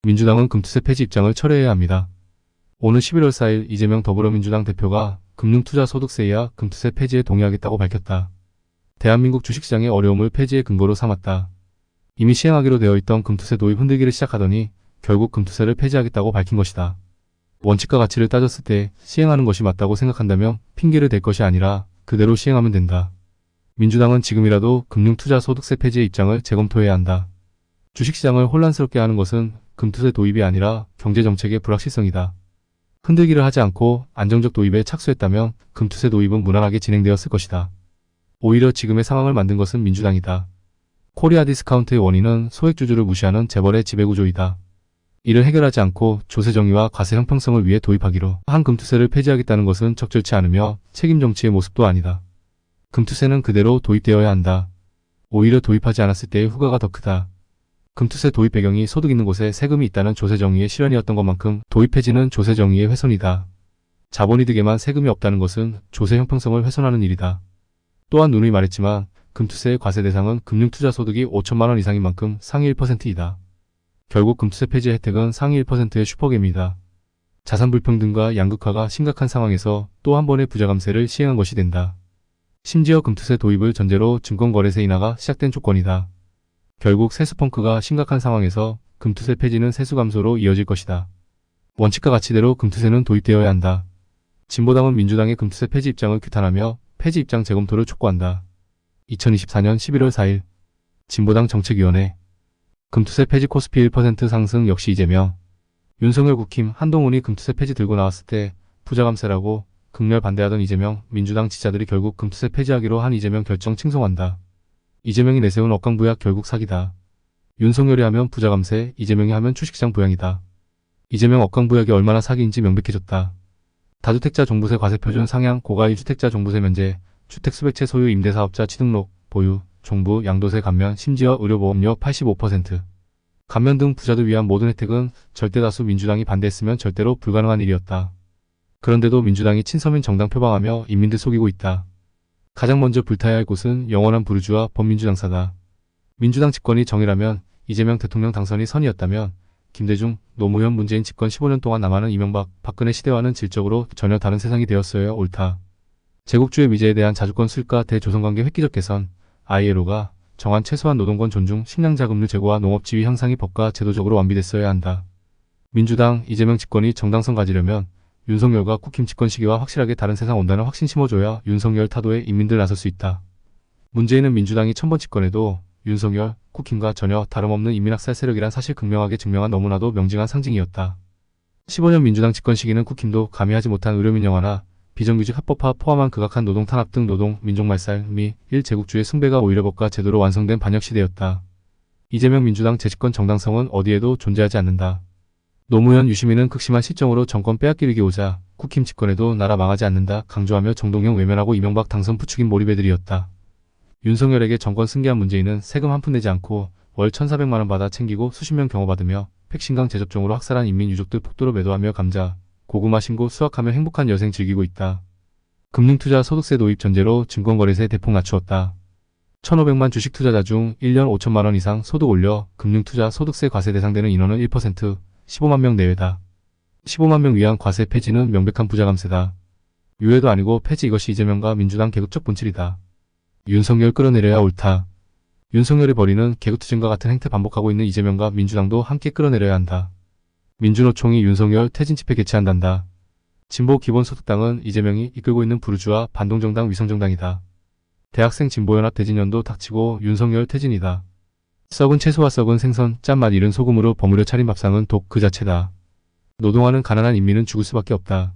민주당은 금투세 폐지 입장을 철회해야 합니다. 오늘 11월 4일 이재명 더불어민주당 대표가 금융투자소득세 이하 금투세 폐지에 동의하겠다고 밝혔다. 대한민국 주식시장의 어려움을 폐지의 근거로 삼았다. 이미 시행하기로 되어 있던 금투세 도입 흔들기를 시작하더니 결국 금투세를 폐지하겠다고 밝힌 것이다. 원칙과 가치를 따졌을 때 시행하는 것이 맞다고 생각한다면 핑계를 댈 것이 아니라 그대로 시행하면 된다. 민주당은 지금이라도 금융투자소득세 폐지의 입장을 재검토해야 한다. 주식시장을 혼란스럽게 하는 것은 금투세 도입이 아니라 경제정책의 불확실성이다. 흔들기를 하지 않고 안정적 도입에 착수했다면 금투세 도입은 무난하게 진행되었을 것이다. 오히려 지금의 상황을 만든 것은 민주당이다. 코리아 디스카운트의 원인은 소액주주를 무시하는 재벌의 지배구조이다. 이를 해결하지 않고 조세 정의와 과세 형평성을 위해 도입하기로 한 금투세를 폐지하겠다는 것은 적절치 않으며 책임 정치의 모습도 아니다. 금투세는 그대로 도입되어야 한다. 오히려 도입하지 않았을 때의 후과가 더 크다. 금투세 도입 배경이 소득 있는 곳에 세금이 있다는 조세 정의의 실현이었던 것만큼 도입 폐지는 조세 정의의 훼손이다. 자본이득에만 세금이 없다는 것은 조세 형평성을 훼손하는 일이다. 또한 누누이 말했지만 금투세의 과세 대상은 금융투자소득이 5천만 원 이상인 만큼 상위 1%이다. 결국 금투세 폐지의 혜택은 상위 1%의 슈퍼겜이다. 자산 불평등과 양극화가 심각한 상황에서 또 한 번의 부자 감세를 시행한 것이 된다. 심지어 금투세 도입을 전제로 증권거래세 인하가 시작된 조건이다. 결국 세수 펑크가 심각한 상황에서 금투세 폐지는 세수 감소로 이어질 것이다. 원칙과 가치대로 금투세는 도입되어야 한다. 진보당은 민주당의 금투세 폐지 입장을 규탄하며 폐지 입장 재검토를 촉구한다. 2024년 11월 4일 진보당 정책위원회 금투세 폐지 코스피 1% 상승 역시 이재명 윤석열 국힘 한동훈이 금투세 폐지 들고 나왔을 때 부자 감세라고 극렬 반대하던 이재명 민주당 지지자들이 결국 금투세 폐지하기로 한 이재명 결정 칭송한다. 이재명이 내세운 억강부약 결국 사기다. 윤석열이 하면 부자 감세, 이재명이 하면 주식시장 부양이다. 이재명 억강부약이 얼마나 사기인지 명백해졌다. 다주택자 종부세 과세 표준 상향, 고가의 주택자 종부세 면제, 주택 수백 채 소유 임대사업자 취등록, 보유, 종부, 양도세 감면, 심지어 의료보험료 85%. 감면 등 부자들 위한 모든 혜택은 절대 다수 민주당이 반대했으면 절대로 불가능한 일이었다. 그런데도 민주당이 친서민 정당 표방하며 인민들 속이고 있다. 가장 먼저 불타야 할 곳은 영원한 부르주아 범민주당사다. 민주당 집권이 정이라면 이재명 대통령 당선이 선이었다면 김대중, 노무현, 문재인 집권 15년 동안 남하는 이명박, 박근혜 시대와는 질적으로 전혀 다른 세상이 되었어야 옳다. 제국주의 미제에 대한 자주권 수립과 대조선관계 획기적 개선, ILO가 정한 최소한 노동권 존중, 식량자금률 제고와 농업지위 향상이 법과 제도적으로 완비됐어야 한다. 민주당, 이재명 집권이 정당성 가지려면 윤석열과 국힘 집권 시기와 확실하게 다른 세상 온다는 확신 심어줘야 윤석열 타도에 인민들 나설 수 있다. 문재인은 민주당이 1000번 집권해도 윤석열, 국힘과 전혀 다름없는 인민학살 세력이란 사실 극명하게 증명한 너무나도 명징한 상징이었다. 15년 민주당 집권 시기는 국힘도 감히 하지 못한 의료민영화나 비정규직 합법화 포함한 극악한 노동 탄압 등 노동, 민족말살 및 1제국주의 숭배가 오히려 법과 제도로 완성된 반역시대였다. 이재명 민주당 재집권 정당성은 어디에도 존재하지 않는다. 노무현, 유시민은 극심한 실정으로 정권 빼앗기기 오자 국힘 집권에도 나라 망하지 않는다 강조하며 정동영 외면하고 이명박 당선 부추긴 몰입애들이었다. 윤석열에게 정권 승계한 문재인은 세금 한 푼 내지 않고 월 1,400만원 받아 챙기고 수십 명 경호받으며 팩신강 제접종으로 학살한 인민 유족들 폭도로 매도하며 감자, 고구마 신고 수확하며 행복한 여생 즐기고 있다. 금융투자 소득세 도입 전제로 증권거래세 대폭 낮추었다. 1,500만 주식 투자자 중 1년 5천만원 이상 소득 올려 금융투자 소득세 과세 대상되는 인원은 1%, 15만 명 내외다. 15만 명 위한 과세 폐지는 명백한 부자 감세다. 유예도 아니고 폐지 이것이 이재명과 민주당 계급적 본질이다. 윤석열 끌어내려야 옳다. 윤석열이 벌이는 개구투쟁과 같은 행태 반복하고 있는 이재명과 민주당도 함께 끌어내려야 한다. 민주노총이 윤석열 퇴진 집회 개최한단다. 진보 기본소득당은 이재명이 이끌고 있는 부르주아 반동정당 위성정당이다. 대학생 진보연합 대진연도 닥치고 윤석열 퇴진이다. 썩은 채소와 썩은 생선, 짠맛 잃은 소금으로 버무려 차린 밥상은 독 그 자체다. 노동하는 가난한 인민은 죽을 수밖에 없다.